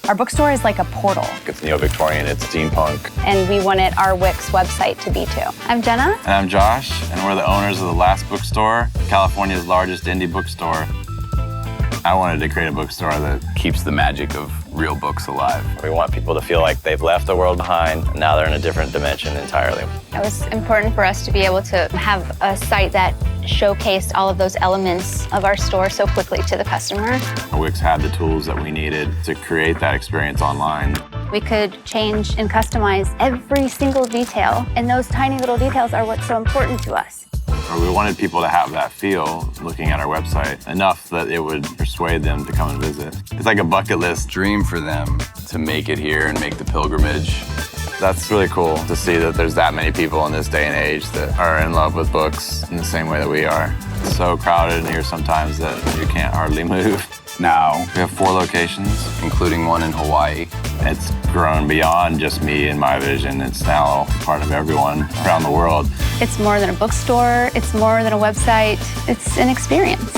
Our bookstore is like a portal. It's neo-Victorian, it's steampunk. And we wanted our Wix website to be too. I'm Jenna. And I'm Josh, and we're the owners of the Last Bookstore, California's largest indie bookstore. I wanted to create a bookstore that keeps the magic of real books alive. We want people to feel like they've left the world behind, and now they're in a different dimension entirely. It was important for us to be able to have a site that showcased all of those elements of our store so quickly to the customer. Wix had the tools that we needed to create that experience online. We could change and customize every single detail, and those tiny little details are what's so important to us. We wanted people to have that feel looking at our website, enough that it would persuade them to come and visit. It's like a bucket list dream for them to make it here and make the pilgrimage. That's really cool to see that there's that many people in this day and age that are in love with books in the same way that we are. It's so crowded in here sometimes that you can't hardly move. Now, we have 4 locations, including one in Hawaii. It's grown beyond just me and my vision. It's now part of everyone around the world. It's more than a bookstore. It's more than a website. It's an experience.